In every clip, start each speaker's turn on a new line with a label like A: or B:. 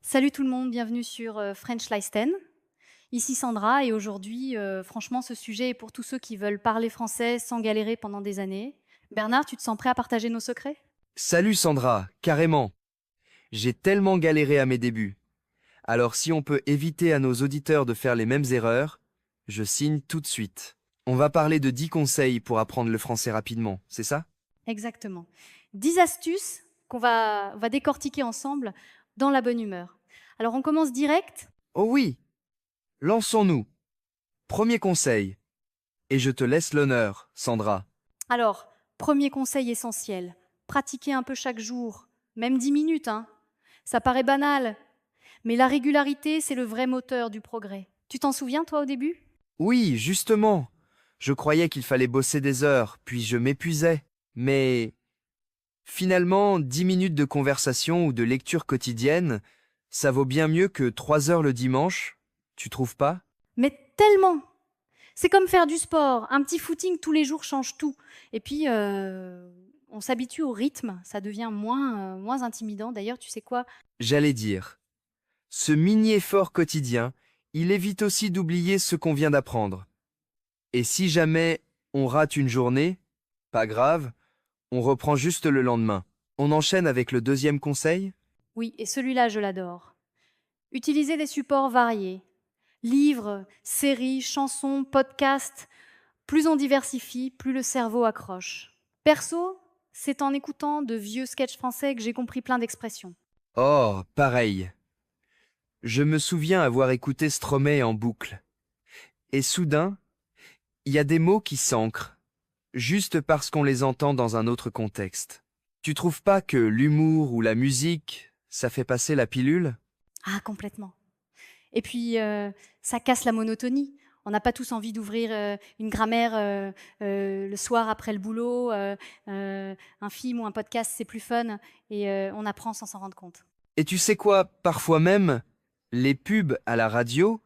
A: Salut tout le monde, bienvenue sur French Leisten. Ici Sandra et aujourd'hui, franchement, ce sujet est pour tous ceux qui veulent parler français sans galérer pendant des années. Bernard, tu te sens prêt à partager nos secrets?
B: Salut Sandra, carrément. J'ai tellement galéré à mes débuts. Alors si on peut éviter à nos auditeurs de faire les mêmes erreurs, je signe tout de suite. On va parler de 10 conseils pour apprendre le français rapidement, c'est ça?
A: Exactement. 10 astuces qu'on va décortiquer ensemble dans la bonne humeur. Alors on commence direct.
B: Oh oui, lançons-nous. Premier conseil. Et je te laisse l'honneur, Sandra.
A: Alors, premier conseil essentiel, pratiquer un peu chaque jour, même 10 minutes, hein. Ça paraît banal, mais la régularité, c'est le vrai moteur du progrès. Tu t'en souviens, toi, au début?
B: Oui, justement. Je croyais qu'il fallait bosser des heures, puis je m'épuisais. Mais finalement, 10 minutes de conversation ou de lecture quotidienne, ça vaut bien mieux que 3 heures le dimanche, tu trouves pas?
A: Mais tellement! C'est comme faire du sport. Un petit footing tous les jours change tout. Et puis, on s'habitue au rythme. Ça devient moins intimidant. D'ailleurs, tu sais quoi?
B: J'allais dire. Ce mini-effort quotidien, il évite aussi d'oublier ce qu'on vient d'apprendre. Et si jamais on rate une journée, pas grave, on reprend juste le lendemain. On enchaîne avec le deuxième conseil?
A: Oui, et celui-là, je l'adore. Utiliser des supports variés. Livres, séries, chansons, podcasts. Plus on diversifie, plus le cerveau accroche. Perso, c'est en écoutant de vieux sketchs français que j'ai compris plein d'expressions.
B: Oh, pareil. Je me souviens avoir écouté Stromae en boucle. Et soudain, il y a des mots qui s'ancrent, juste parce qu'on les entend dans un autre contexte. Tu trouves pas que l'humour ou la musique, ça fait passer la pilule?
A: Ah, complètement. Et puis, ça casse la monotonie. On n'a pas tous envie d'ouvrir, une grammaire, le soir après le boulot, un film ou un podcast, c'est plus fun et on apprend sans s'en rendre compte.
B: Et tu sais quoi, parfois même, les pubs à la radio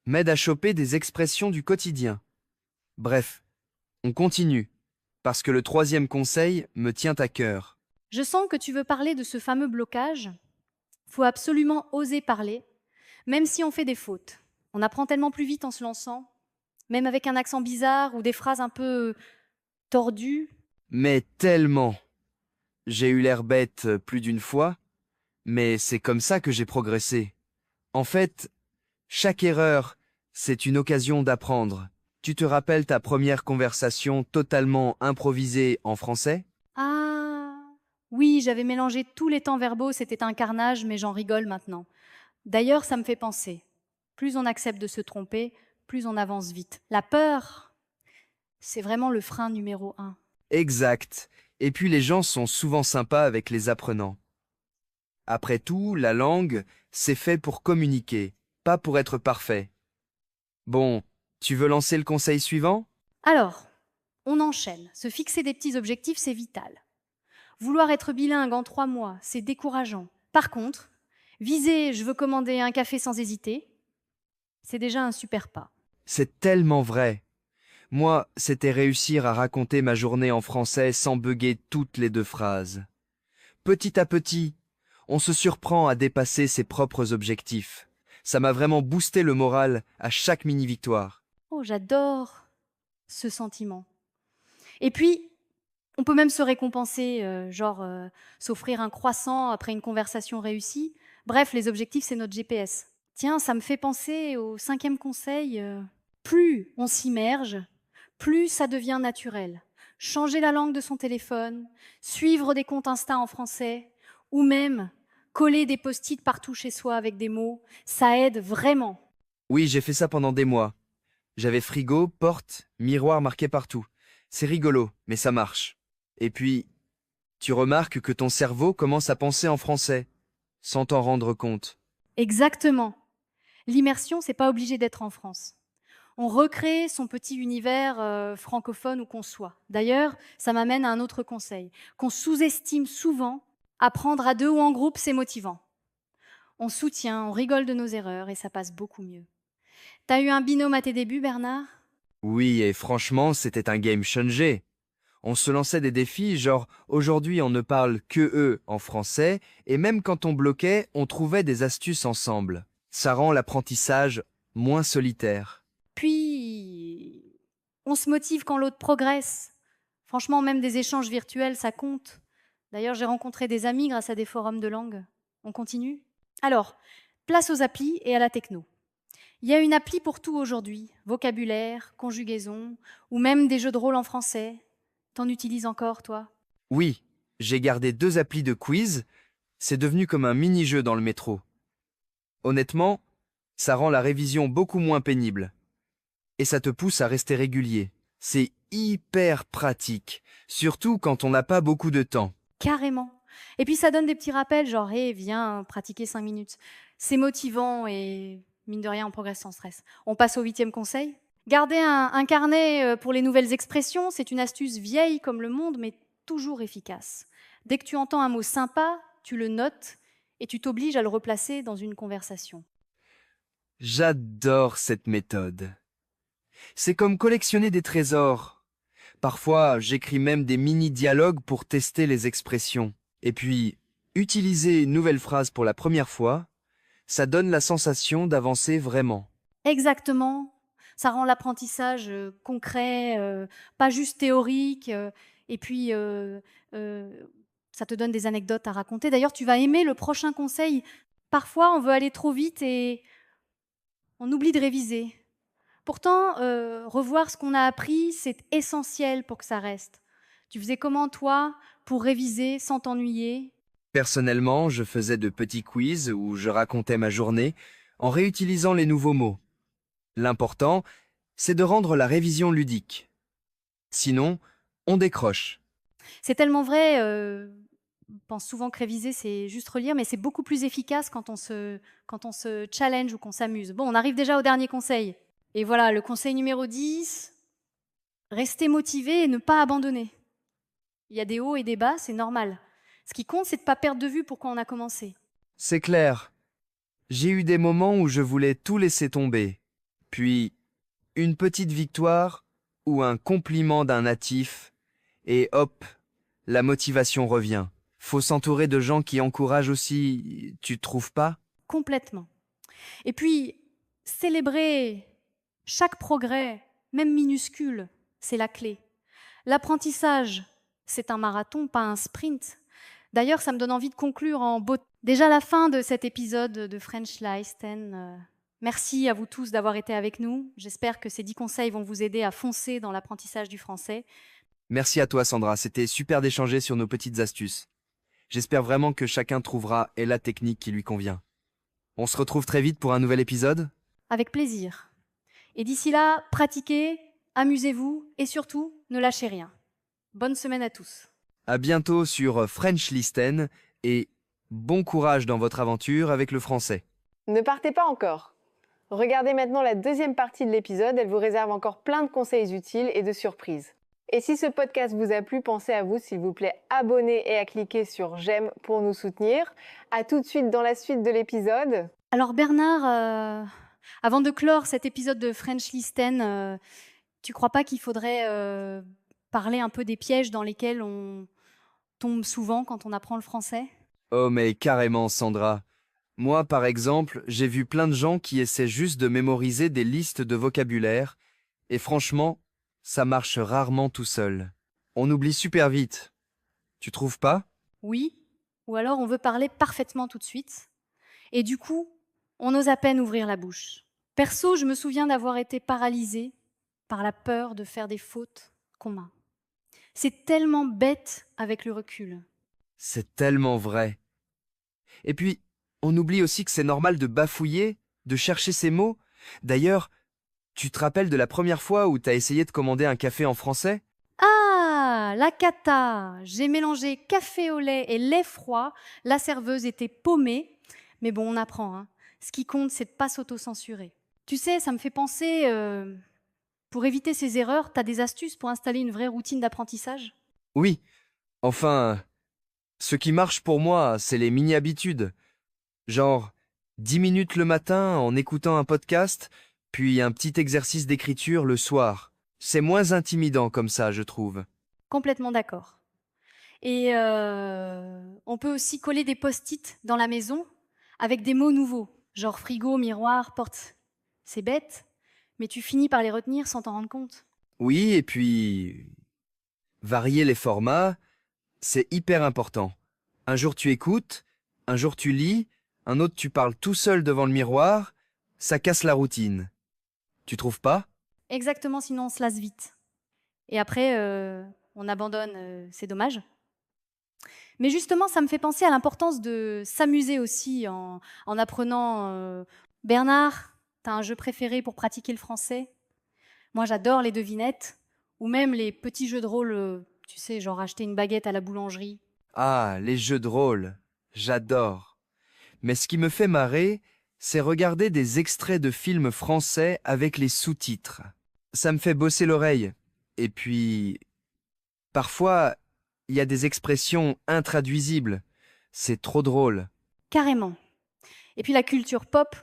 B: m'aident à choper des expressions du quotidien. Bref, on continue, parce que le troisième conseil me tient à cœur.
A: Je sens que tu veux parler de ce fameux blocage. Faut absolument oser parler, même si on fait des fautes. On apprend tellement plus vite en se lançant, même avec un accent bizarre ou des phrases un peu tordues.
B: Mais tellement. J'ai eu l'air bête plus d'une fois, mais c'est comme ça que j'ai progressé. En fait, chaque erreur, c'est une occasion d'apprendre. Tu te rappelles ta première conversation totalement improvisée en français?
A: Ah! Oui, j'avais mélangé tous les temps verbaux, c'était un carnage, mais j'en rigole maintenant. D'ailleurs, ça me fait penser. Plus on accepte de se tromper, plus on avance vite. La peur, c'est vraiment le frein numéro un.
B: Exact. Et puis les gens sont souvent sympas avec les apprenants. Après tout, la langue, c'est fait pour communiquer, pas pour être parfait. Bon, tu veux lancer le conseil suivant?
A: Alors, on enchaîne. Se fixer des petits objectifs, c'est vital. Vouloir être bilingue en 3 mois, c'est décourageant. Par contre, viser je veux commander un café sans hésiter, c'est déjà un super pas.
B: C'est tellement vrai. Moi, c'était réussir à raconter ma journée en français sans bugger toutes les 2 phrases. Petit à petit, on se surprend à dépasser ses propres objectifs. Ça m'a vraiment boosté le moral à chaque mini-victoire.
A: Oh, j'adore ce sentiment. Et puis, on peut même se récompenser, s'offrir un croissant après une conversation réussie. Bref, les objectifs, c'est notre GPS. Tiens, ça me fait penser au cinquième conseil, plus on s'immerge, plus ça devient naturel. Changer la langue de son téléphone, suivre des comptes Insta en français, ou même coller des post-it partout chez soi avec des mots, ça aide vraiment.
B: Oui, j'ai fait ça pendant des mois. J'avais frigo, porte, miroir marqué partout. C'est rigolo, mais ça marche. Et puis, tu remarques que ton cerveau commence à penser en français, sans t'en rendre compte.
A: Exactement. L'immersion, c'est pas obligé d'être en France. On recrée son petit univers francophone où qu'on soit. D'ailleurs, ça m'amène à un autre conseil, qu'on sous-estime souvent. Apprendre à deux ou en groupe, c'est motivant. On soutient, on rigole de nos erreurs et ça passe beaucoup mieux. T'as eu un binôme à tes débuts, Bernard?
B: Oui, et franchement, c'était un game changer. On se lançait des défis, genre aujourd'hui on ne parle que eux en français, et même quand on bloquait, on trouvait des astuces ensemble. Ça rend l'apprentissage moins solitaire.
A: Puis, on se motive quand l'autre progresse. Franchement, même des échanges virtuels, ça compte. D'ailleurs, j'ai rencontré des amis grâce à des forums de langue. On continue? Alors, place aux applis et à la techno. Il y a une appli pour tout aujourd'hui. Vocabulaire, conjugaison, ou même des jeux de rôle en français. T'en utilises encore, toi?
B: Oui, j'ai gardé 2 applis de quiz, c'est devenu comme un mini-jeu dans le métro. Honnêtement, ça rend la révision beaucoup moins pénible. Et ça te pousse à rester régulier. C'est hyper pratique, surtout quand on n'a pas beaucoup de temps.
A: Carrément. Et puis ça donne des petits rappels, genre, hé, viens pratiquer 5 minutes. C'est motivant et mine de rien, on progresse sans stress. On passe au 8e conseil. Garder un carnet pour les nouvelles expressions, c'est une astuce vieille comme le monde, mais toujours efficace. Dès que tu entends un mot sympa, tu le notes et tu t'obliges à le replacer dans une conversation.
B: J'adore cette méthode. C'est comme collectionner des trésors. Parfois, j'écris même des mini-dialogues pour tester les expressions. Et puis, utiliser une nouvelle phrase pour la première fois, ça donne la sensation d'avancer vraiment.
A: Exactement. Ça rend l'apprentissage concret, pas juste théorique. Et puis, ça te donne des anecdotes à raconter. D'ailleurs, tu vas aimer le prochain conseil. Parfois, on veut aller trop vite et on oublie de réviser. Pourtant, revoir ce qu'on a appris, c'est essentiel pour que ça reste. Tu faisais comment, toi, pour réviser sans t'ennuyer?
B: Personnellement, je faisais de petits quiz où je racontais ma journée en réutilisant les nouveaux mots. L'important, c'est de rendre la révision ludique. Sinon, on décroche.
A: C'est tellement vrai, on pense souvent que réviser, c'est juste relire, mais c'est beaucoup plus efficace quand quand on se challenge ou qu'on s'amuse. Bon, on arrive déjà au dernier conseil. Et voilà, le conseil numéro 10, rester motivé et ne pas abandonner. Il y a des hauts et des bas, c'est normal. Ce qui compte, c'est de ne pas perdre de vue pourquoi on a commencé.
B: C'est clair. J'ai eu des moments où je voulais tout laisser tomber. Puis, une petite victoire ou un compliment d'un natif, et hop, la motivation revient. Faut s'entourer de gens qui encouragent aussi, tu trouves pas?
A: Complètement. Et puis, célébrer chaque progrès, même minuscule, c'est la clé. L'apprentissage, c'est un marathon, pas un sprint. D'ailleurs, ça me donne envie de conclure en beauté. Déjà la fin de cet épisode de French Leisten. Merci à vous tous d'avoir été avec nous. J'espère que ces 10 conseils vont vous aider à foncer dans l'apprentissage du français.
B: Merci à toi Sandra, c'était super d'échanger sur nos petites astuces. J'espère vraiment que chacun trouvera et la technique qui lui convient. On se retrouve très vite pour un nouvel épisode.
A: Avec plaisir. Et d'ici là, pratiquez, amusez-vous et surtout, ne lâchez rien. Bonne semaine à tous.
B: À bientôt sur French Listen et bon courage dans votre aventure avec le français.
C: Ne partez pas encore. Regardez maintenant la deuxième partie de l'épisode, elle vous réserve encore plein de conseils utiles et de surprises. Et si ce podcast vous a plu, pensez à vous, s'il vous plaît, abonner et à cliquer sur j'aime pour nous soutenir. À tout de suite dans la suite de l'épisode.
A: Alors Bernard, avant de clore cet épisode de French Listen, tu crois pas qu'il faudrait parler un peu des pièges dans lesquels on tombe souvent quand on apprend le français?
B: Oh mais carrément Sandra. Moi par exemple, j'ai vu plein de gens qui essaient juste de mémoriser des listes de vocabulaire et franchement, ça marche rarement tout seul. On oublie super vite. Tu trouves pas?
A: Oui, ou alors on veut parler parfaitement tout de suite. Et du coup, on ose à peine ouvrir la bouche. Perso, je me souviens d'avoir été paralysée par la peur de faire des fautes qu'on m'a. C'est tellement bête avec le recul.
B: C'est tellement vrai. Et puis, on oublie aussi que c'est normal de bafouiller, de chercher ses mots. D'ailleurs, tu te rappelles de la première fois où t'as essayé de commander un café en français?
A: Ah, la cata! J'ai mélangé café au lait et lait froid. La serveuse était paumée. Mais bon, on apprend, hein. Ce qui compte, c'est de pas s'auto-censurer. Tu sais, ça me fait penser, pour éviter ces erreurs, t'as des astuces pour installer une vraie routine d'apprentissage?
B: Oui. Enfin, ce qui marche pour moi, c'est les mini-habitudes. Genre, 10 minutes le matin en écoutant un podcast, puis un petit exercice d'écriture le soir. C'est moins intimidant comme ça, je trouve.
A: Complètement d'accord. Et on peut aussi coller des post-it dans la maison avec des mots nouveaux, genre frigo, miroir, porte. C'est bête, mais tu finis par les retenir sans t'en rendre compte.
B: Oui, et puis varier les formats, c'est hyper important. Un jour tu écoutes, un jour tu lis, un autre tu parles tout seul devant le miroir, ça casse la routine. Tu trouves pas?
A: Exactement, sinon on se lasse vite. Et après, on abandonne, c'est dommage. Mais justement, ça me fait penser à l'importance de s'amuser aussi en apprenant. Bernard, t'as un jeu préféré pour pratiquer le français? Moi, j'adore les devinettes, ou même les petits jeux de rôle, tu sais, genre acheter une baguette à la boulangerie.
B: Ah, les jeux de rôle, j'adore. Mais ce qui me fait marrer, c'est regarder des extraits de films français avec les sous-titres. Ça me fait bosser l'oreille. Et puis, parfois, il y a des expressions intraduisibles. C'est trop drôle.
A: Carrément. Et puis la culture pop,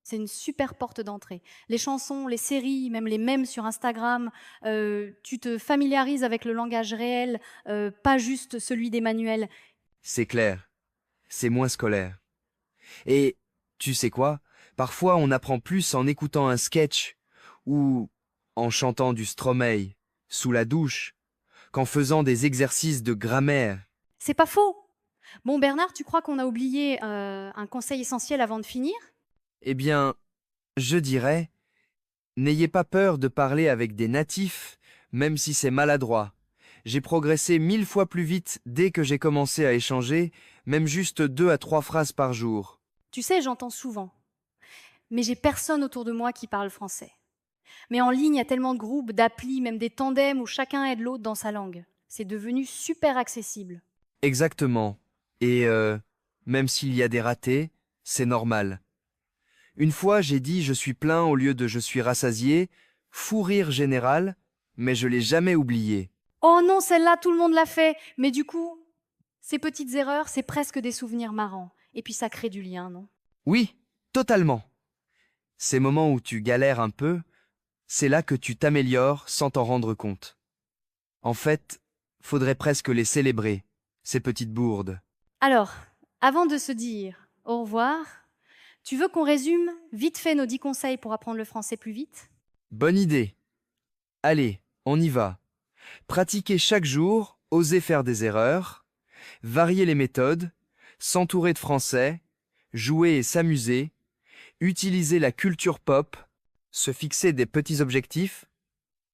A: c'est une super porte d'entrée. Les chansons, les séries, même les mèmes sur Instagram, tu te familiarises avec le langage réel, pas juste celui des manuels.
B: C'est clair. C'est moins scolaire. Et tu sais quoi? Parfois, on apprend plus en écoutant un sketch ou en chantant du Stromae sous la douche qu'en faisant des exercices de grammaire.
A: C'est pas faux. Bon Bernard, tu crois qu'on a oublié un conseil essentiel avant de finir?
B: Eh bien, je dirais, n'ayez pas peur de parler avec des natifs, même si c'est maladroit. J'ai progressé 1000 fois plus vite dès que j'ai commencé à échanger, même juste 2 à 3 phrases par jour.
A: Tu sais, j'entends souvent. Mais j'ai personne autour de moi qui parle français. Mais en ligne, il y a tellement de groupes, d'applis, même des tandems où chacun aide l'autre dans sa langue. C'est devenu super accessible.
B: Exactement. Et même s'il y a des ratés, c'est normal. Une fois, j'ai dit je suis plein au lieu de je suis rassasié, fou rire général, mais je l'ai jamais oublié.
A: Oh non, celle-là, tout le monde l'a fait. Mais du coup, ces petites erreurs, c'est presque des souvenirs marrants. Et puis ça crée du lien, non?
B: Oui, totalement. Ces moments où tu galères un peu, c'est là que tu t'améliores sans t'en rendre compte. En fait, faudrait presque les célébrer, ces petites bourdes.
A: Alors, avant de se dire au revoir, tu veux qu'on résume vite fait nos 10 conseils pour apprendre le français plus vite?
B: Bonne idée. Allez, on y va. Pratiquer chaque jour, oser faire des erreurs, varier les méthodes, s'entourer de français, jouer et s'amuser, utiliser la culture pop, se fixer des petits objectifs,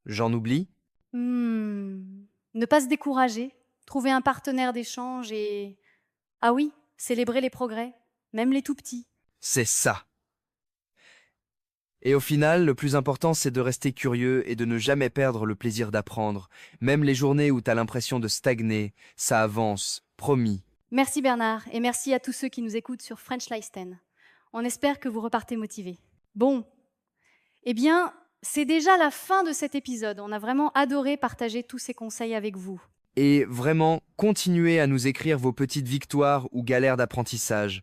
B: j'en oublie,
A: Ne pas se décourager, trouver un partenaire d'échange et... Ah oui, célébrer les progrès, même les tout petits.
B: c'est ça. Et au final, le plus important, c'est de rester curieux et de ne jamais perdre le plaisir d'apprendre. Même les journées où t'as l'impression de stagner, ça avance, promis.
A: Merci Bernard et merci à tous ceux qui nous écoutent sur French Listen. On espère que vous repartez motivés. Bon, eh bien, c'est déjà la fin de cet épisode. On a vraiment adoré partager tous ces conseils avec vous.
B: Et vraiment, continuez à nous écrire vos petites victoires ou galères d'apprentissage.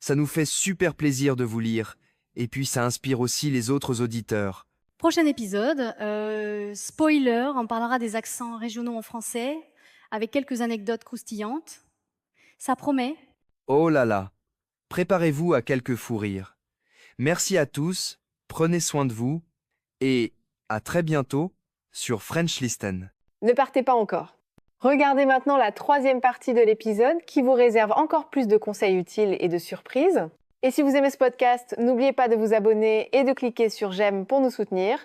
B: Ça nous fait super plaisir de vous lire. Et puis ça inspire aussi les autres auditeurs.
A: Prochain épisode, spoiler, on parlera des accents régionaux en français, avec quelques anecdotes croustillantes. Ça promet.
B: Oh là là, préparez-vous à quelques fous rires. Merci à tous, prenez soin de vous, et à très bientôt sur French Listen.
C: Ne partez pas encore. Regardez maintenant la troisième partie de l'épisode qui vous réserve encore plus de conseils utiles et de surprises. Et si vous aimez ce podcast, n'oubliez pas de vous abonner et de cliquer sur j'aime pour nous soutenir.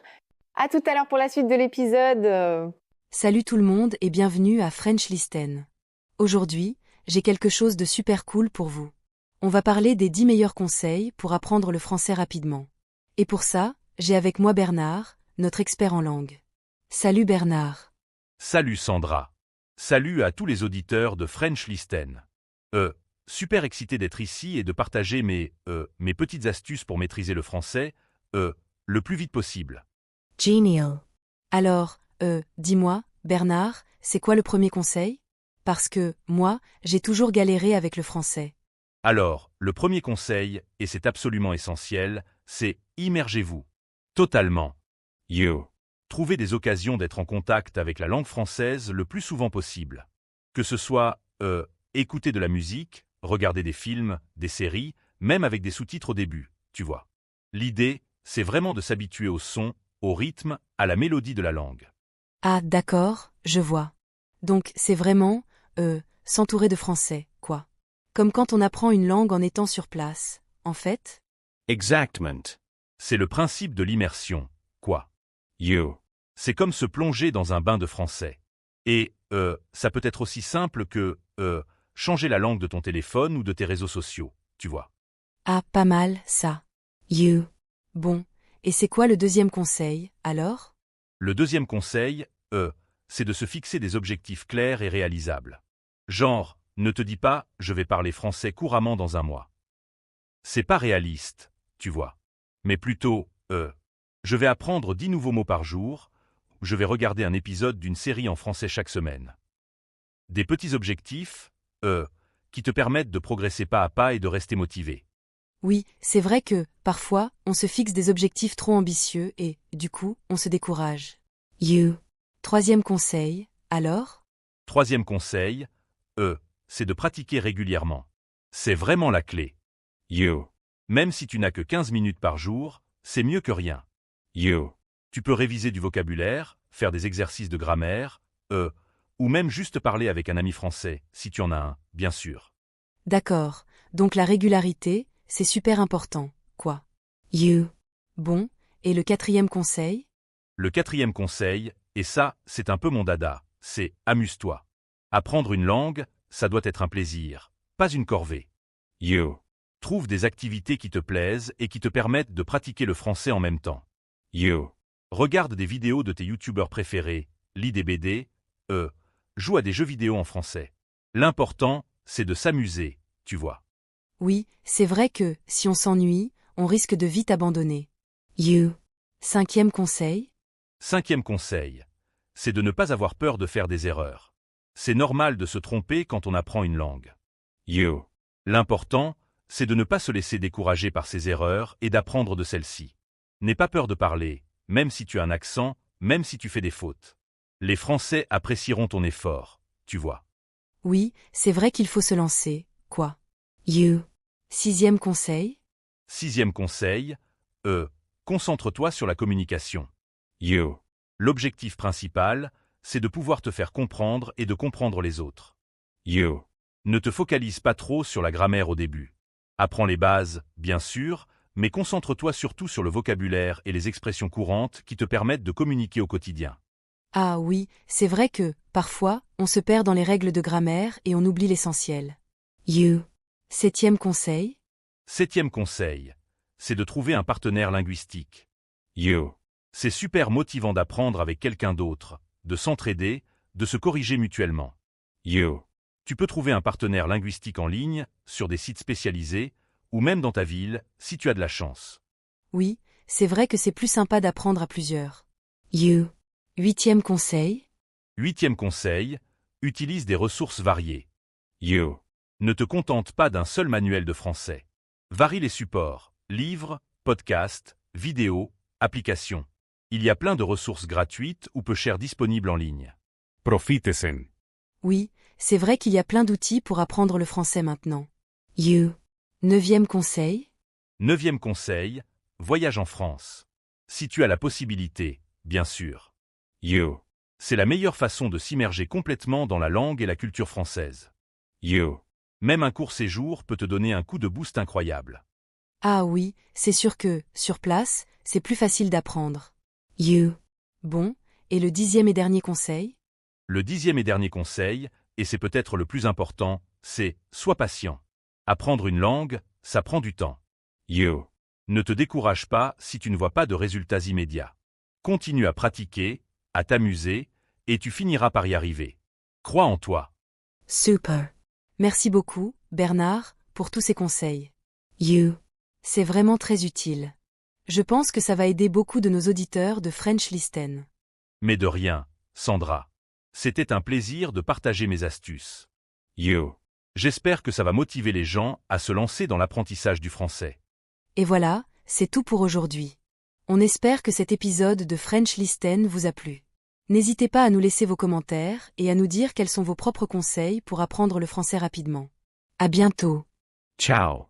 C: À tout à l'heure pour la suite de l'épisode.
D: Salut tout le monde et bienvenue à French Listen. Aujourd'hui, j'ai quelque chose de super cool pour vous. On va parler des 10 meilleurs conseils pour apprendre le français rapidement. Et pour ça, j'ai avec moi Bernard, notre expert en langue. Salut Bernard.
E: Salut Sandra. Salut à tous les auditeurs de French Listen. Super excité d'être ici et de partager mes petites astuces pour maîtriser le français, le plus vite possible.
D: Genial. Alors, dis-moi, Bernard, c'est quoi le premier conseil? Parce que, moi, j'ai toujours galéré avec le français.
E: Alors, le premier conseil, et c'est absolument essentiel, c'est immergez-vous. Totalement. You. Trouvez des occasions d'être en contact avec la langue française le plus souvent possible. Que ce soit écouter de la musique, regarder des films, des séries, même avec des sous-titres au début, tu vois. L'idée, c'est vraiment de s'habituer au son, au rythme, à la mélodie de la langue.
D: Ah, d'accord, je vois. Donc c'est vraiment, s'entourer de français, quoi. Comme quand on apprend une langue en étant sur place, en fait.
F: Exactement.
E: C'est le principe de l'immersion, quoi.
F: You.
E: C'est comme se plonger dans un bain de français. Et, ça peut être aussi simple que, changer la langue de ton téléphone ou de tes réseaux sociaux, tu vois.
D: Ah, pas mal, ça. You. Bon, et c'est quoi le deuxième conseil, alors?
E: Le deuxième conseil, c'est de se fixer des objectifs clairs et réalisables. Genre, ne te dis pas « je vais parler français couramment dans un mois ». C'est pas réaliste, tu vois. Mais plutôt, je vais apprendre 10 nouveaux mots par jour, je vais regarder un épisode d'une série en français chaque semaine. Des petits objectifs, qui te permettent de progresser pas à pas et de rester motivé.
D: Oui, c'est vrai que, parfois, on se fixe des objectifs trop ambitieux et, du coup, on se décourage. You. Troisième conseil, alors?
E: Troisième conseil, c'est de pratiquer régulièrement. C'est vraiment la clé.
F: You.
E: Même si tu n'as que 15 minutes par jour, c'est mieux que rien.
F: You.
E: Tu peux réviser du vocabulaire, faire des exercices de grammaire, ou même juste parler avec un ami français, si tu en as un, bien sûr.
D: D'accord, donc la régularité, c'est super important, quoi. You. Bon, et le quatrième conseil?
E: Le quatrième conseil, et ça, c'est un peu mon dada, c'est amuse-toi. Apprendre une langue, ça doit être un plaisir, pas une corvée.
F: You.
E: Trouve des activités qui te plaisent et qui te permettent de pratiquer le français en même temps.
F: You.
E: Regarde des vidéos de tes youtubeurs préférés, lis des BD, joue à des jeux vidéo en français. L'important, c'est de s'amuser, tu vois.
D: Oui, c'est vrai que, si on s'ennuie, on risque de vite abandonner. You. Cinquième conseil?
E: Cinquième conseil, c'est de ne pas avoir peur de faire des erreurs. C'est normal de se tromper quand on apprend une langue.
F: You.
E: L'important, c'est de ne pas se laisser décourager par ces erreurs et d'apprendre de celles-ci. N'aie pas peur de parler, même si tu as un accent, même si tu fais des fautes. Les Français apprécieront ton effort, tu vois.
D: Oui, c'est vrai qu'il faut se lancer, quoi. You. Sixième conseil?
E: Sixième conseil, concentre-toi sur la communication.
F: You.
E: L'objectif principal, c'est de pouvoir te faire comprendre et de comprendre les autres.
F: You.
E: Ne te focalise pas trop sur la grammaire au début. Apprends les bases, bien sûr, mais concentre-toi surtout sur le vocabulaire et les expressions courantes qui te permettent de communiquer au quotidien.
D: Ah oui, c'est vrai que, parfois, on se perd dans les règles de grammaire et on oublie l'essentiel. You. Septième conseil?
E: Septième conseil, c'est de trouver un partenaire linguistique.
F: You.
E: C'est super motivant d'apprendre avec quelqu'un d'autre, de s'entraider, de se corriger mutuellement.
F: You.
E: Tu peux trouver un partenaire linguistique en ligne, sur des sites spécialisés, ou même dans ta ville, si tu as de la chance.
D: Oui, c'est vrai que c'est plus sympa d'apprendre à plusieurs. You. Huitième conseil?
E: Huitième conseil, utilise des ressources variées.
F: You.
E: Ne te contente pas d'un seul manuel de français. Varie les supports, livres, podcasts, vidéos, applications. Il y a plein de ressources gratuites ou peu chères disponibles en ligne.
F: Profitesen.
D: Oui, c'est vrai qu'il y a plein d'outils pour apprendre le français maintenant. You. Neuvième conseil?
E: Neuvième conseil, voyage en France. Si tu as la possibilité, bien sûr.
F: You.
E: C'est la meilleure façon de s'immerger complètement dans la langue et la culture française.
F: You.
E: Même un court séjour peut te donner un coup de boost incroyable.
D: Ah oui, c'est sûr que, sur place, c'est plus facile d'apprendre. You. Bon, et le dixième et dernier conseil?
E: Le dixième et dernier conseil, et c'est peut-être le plus important, c'est « sois patient ». Apprendre une langue, ça prend du temps.
F: You.
E: Ne te décourage pas si tu ne vois pas de résultats immédiats. Continue à pratiquer, à t'amuser, et tu finiras par y arriver. Crois en toi.
D: Super. Merci beaucoup, Bernard, pour tous ces conseils. You. C'est vraiment très utile. Je pense que ça va aider beaucoup de nos auditeurs de French Listen.
E: Mais de rien, Sandra. C'était un plaisir de partager mes astuces.
F: You.
E: J'espère que ça va motiver les gens à se lancer dans l'apprentissage du français.
D: Et voilà, c'est tout pour aujourd'hui. On espère que cet épisode de French Listen vous a plu. N'hésitez pas à nous laisser vos commentaires et à nous dire quels sont vos propres conseils pour apprendre le français rapidement. À bientôt.
F: Ciao.